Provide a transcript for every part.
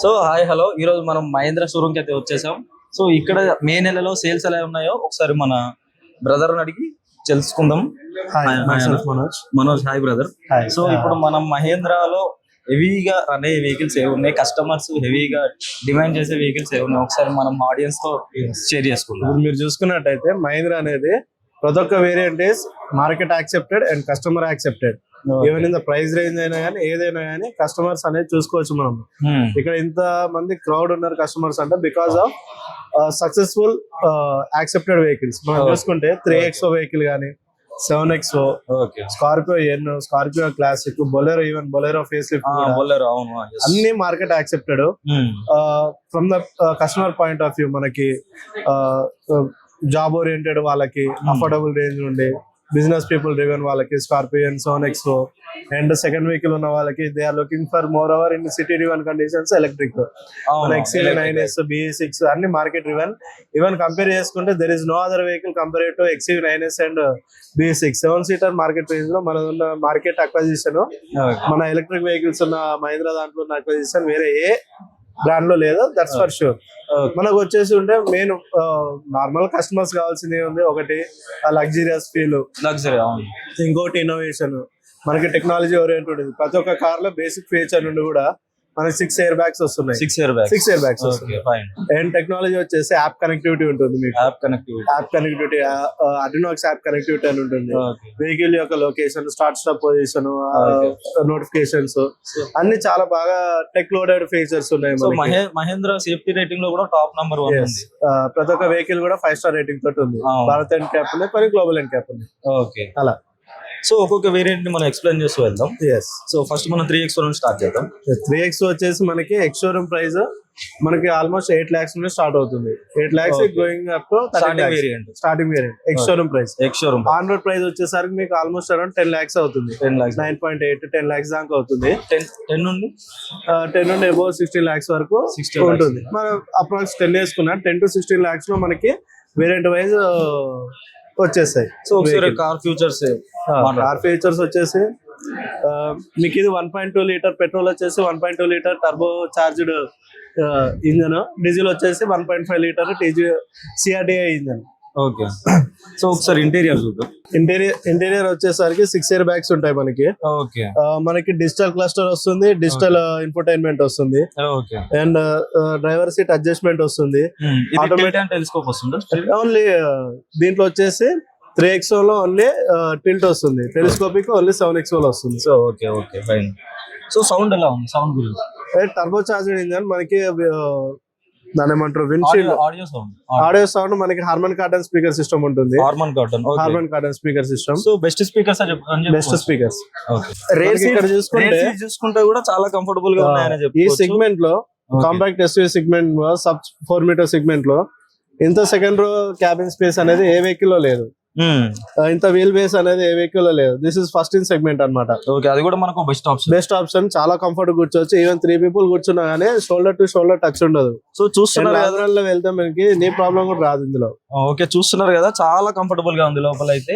So hi hello, ఈ రోజు మనం మహేంద్ర షోరూమ్ కి అయితే వచ్చేసాం. సో ఇక్కడ మే నెలలో సేల్స్ ఎలా ఉన్నాయో ఒకసారి మన బ్రదర్ అడిగి తెలుసుకుందాం. Manoj, hi brother. సో ఇప్పుడు మనం మహేంద్రలో హెవీగా రన్ అయ్యే వెహికల్స్ ఏ ఉన్నాయి, కస్టమర్స్ హెవీగా డిమాండ్ చేసే వెహికల్స్ ఏ ఉన్నాయి, ఒకసారి మనం ఆడియన్స్ తో షేర్ చేసుకుందాం. ఇప్పుడు మీరు చూసుకున్నట్టయితే మహేంద్ర అనేది ప్రతి ఒక్క variant is market accepted and customer accepted. Even in the price range అయినా కానీ ఏదైనా కానీ కస్టమర్స్ అనేది చూసుకోవచ్చు మనం. ఇక్కడ ఇంత మంది క్రౌడ్ ఉన్నారు కస్టమర్స్ అంటే because of successful accepted vehicles. మనం చూసుకుంటే 3XO వెహికల్ కానీ, 7XO, Scorpio N, Scorpio Classic, Bolero, even Bolero facelift, అన్ని market accepted. From the customer point of view మనకి జాబ్ ఓరియంటెడ్ వాళ్ళకి అఫోర్డబుల్ రేంజ్ ఉండే, business people driven వాళ్ళకి Scorpio, 7XO and second vehicle ఉన్న వాళ్ళకి they are looking for more over in city driven conditions electric. XUV9S, BE6 అన్ని market driven. Even compare చేసుకుంటే there is no other vehicle compare to XUV9S and BE6. 7-seater market range లో మన ఉన్న market acquisition, మన electric vehicles ఉన్న మహీంద్రా దాంట్లో ఉన్న acquisition వేరే ఏ బ్రాండ్ లో లేదు, దట్స్ ఫర్ షూర్. మనకు వచ్చేసి ఉంటే మెయిన్ నార్మల్ కస్టమర్స్ కావాల్సింది ఉంది, ఒకటి లగ్జరియస్ ఫీల్, ఇంకోటి ఇన్నోవేషన్, మనకి టెక్నాలజీ ఓరియంటెడ్. ప్రతి ఒక్క కార్ లో బేసిక్ ఫీచర్ నుండి కూడా మనకి 6 air bags వస్తున్నాయి. 6 air bags అండ్ టెక్నాలజీ వచ్చేసి యాప్ కనెక్టివిటీ ఉంటుంది. మీకు యాప్ కనెక్టివిటీ అడ్రినోక్స్ యాప్ కనెక్టివిటీ అని ఉంటుంది. వెహికల్ యొక్క location, start stop position, notifications అన్ని చాలా బాగా టెక్ లోడెడ్ ఫీచర్స్ ఉన్నాయి. మహేంద్ర సేఫ్టీ రేటింగ్ లో కూడా టాప్ నంబర్ 1 ఉంది. ప్రతి ఒక్క వెహికల్ కూడా 5 star రేటింగ్ తోటి ఉంది. భారత్ అండ్ క్యాప్ ఉన్నాయి, కొన్ని గ్లోబల్ అండ్ క్యాప్ ఉన్నాయి. ఓకే, అలా. సో ఒక్కొక్క వేరియంట్ ని మనం ఎక్స్ప్లెయిన్ చేస్తూ వెళ్దాం. సో ఫస్ట్ మనం 3XO నుంచి స్టార్ట్ చేద్దాం. 3XO వచ్చేసి మనకి ఎక్స్ షోరూమ్ ప్రైస్ మనకి ఆల్మోస్ట్ 8 lakhs నుండి స్టార్ట్ అవుతుంది. 8 lakhs going up to starting variant ex showroom price. On road price వచ్చేసరికి మీకు ఆల్మోస్ట్ అరౌండ్ 10 lakhs అవుతుంది. 9.8 10 lakhs దాకా అవుతుంది. 10 నుండి అబౌవ్ 16 lakhs వరకు ఉంటుంది. మనం అప్రాక్స్ 10 వేసుకున్నా 10 to 16 lakhs లో మనకి వేరియంట్ వైజ్ వచ్చేస్తాయి. సో ఒకసారి కార్ ఫీచర్స్ వచ్చేసి మీకు ఇది 1.2 లీటర్ పెట్రోల్ వచ్చేసి 1.2 litre turbo charged engine, diesel వచ్చేసి 1.5 litre CRDI engine. Okay, so ఒకసారి ఇంటీరియర్ చూద్దాం. ఇంటీరియర్ వచ్చేసరికి 6 air bags ఉంటాయి మనకి. ఓకే, మనకి డిజిటల్ క్లస్టర్ వస్తుంది, డిజిటల్ ఇన్ఫోటైన్మెంట్ వస్తుంది, అండ్ డ్రైవర్ సీట్ అడ్జస్ట్మెంట్ వస్తుంది, ఆటోమేటిక్ టెలిస్కోప్ వస్తుంది. ఓన్లీ దీంట్లో వచ్చేసి 3XO లో ఓన్లీ టిల్ట్ వస్తుంది, టెలిస్కోపిక్ ఓన్లీ 7XO లో వస్తుంది. So okay fine. So sound ఎలా ఉంది? సౌండ్ గురించి టర్బో చార్జ్డ్ ఇంజన్ మనకి దాని ఏమంటారు విండ్షీల్డ్ ఆడియో సౌండ్ మనకి హార్మన్ కార్డన్ స్పీకర్ సిస్టమ్ ఉంటుంది. Harman cordon speaker system. So best speakers చూసుకుంటే కూడా చాలా కంఫర్టబుల్ గా ఉన్నాయని చెప్పి ఈ సెగ్మెంట్ లో కాంపాక్ట్ SUV సెగ్మెంట్ లో సబ్ 4 meter సెగ్మెంట్ లో ఇంత సెకండ్ రో క్యాబిన్ స్పేస్ అనేది ఏ వెహికల్ లో లేదు. ఇంత వీల్ బేస్ అనేది ఏ వెహికల్ లో లేదు. This is first in segment అనమాట. ఓకే, అది కూడా మనకు బెస్ట్ ఆప్షన్. చాలా కంఫర్ట్ కూర్చోవచ్చు. ఈవెన్ 3 people కూర్చున్నా గానీ షోల్డర్ టు షోల్డర్ టచ్ ఉండదు. సో చూస్తున్నారు లో వెళ్తే మనకి నీ ప్రాబ్లం కూడా రాదు ఇందులో. ఓకే, చూస్తున్నారు కదా, చాలా కంఫర్టబుల్ గా ఉంది. లోపల అయితే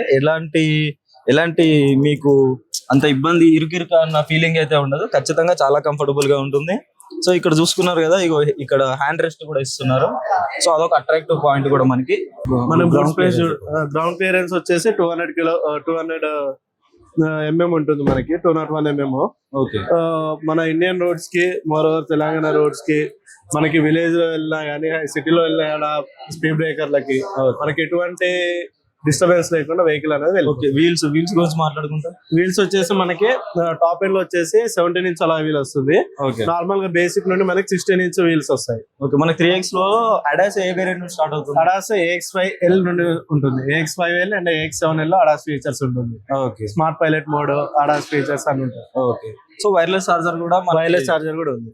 ఎలాంటి మీకు అంత ఇబ్బంది ఇరుకిరుక అన్న ఫీలింగ్ అయితే ఉండదు. ఖచ్చితంగా చాలా కంఫర్టబుల్ గా ఉంటుంది. సో ఇక్కడ చూసుకున్నారు కదా, ఇక్కడ హ్యాండ్ రెస్ట్ కూడా ఇస్తున్నారు. సో అదొక అట్రాక్టివ్ పాయింట్ కూడా మనకి. మనం గ్రౌండ్ క్లియరెన్స్ వచ్చేసి 200 mm ఉంటుంది మనకి, 201 mm. ఓకే, మన ఇండియన్ రోడ్స్ కి, మోరోవర్ తెలంగాణ రోడ్స్ కి, మనకి విలేజ్ లో వెళ్ళినా గానీ సిటీలో వెళ్ళినా స్పీడ్ బ్రేకర్లకి మనకి ఎటువంటి డిస్టర్బెన్స్ లేకుండా వెహికల్ అనేది వెళ్ళి. వీల్స్ గురించి మాట్లాడుకుంటా, వీల్స్ వచ్చేసి మనకి టాప్ ఎండ్ లో వచ్చేసి 17 inch అలా వీల్ వస్తుంది. నార్మల్ గా బేసిక్ నుండి మనకి 16 inch వీల్స్ వస్తాయి. ఓకే, మనకి 3X లో ADAS ఏ వేరియంట్ నుంచి స్టార్ట్ అవుతుంది? ADAS AX5L నుండి ఉంటుంది. AX5L అండ్ AX7L లో ADAS ఫీచర్స్ ఉంటుంది. Okay, smart pilot mode, ADAS features అని ఉంటాయి. ఓకే, సో వైర్లెస్ చార్జర్ కూడా ఉంది.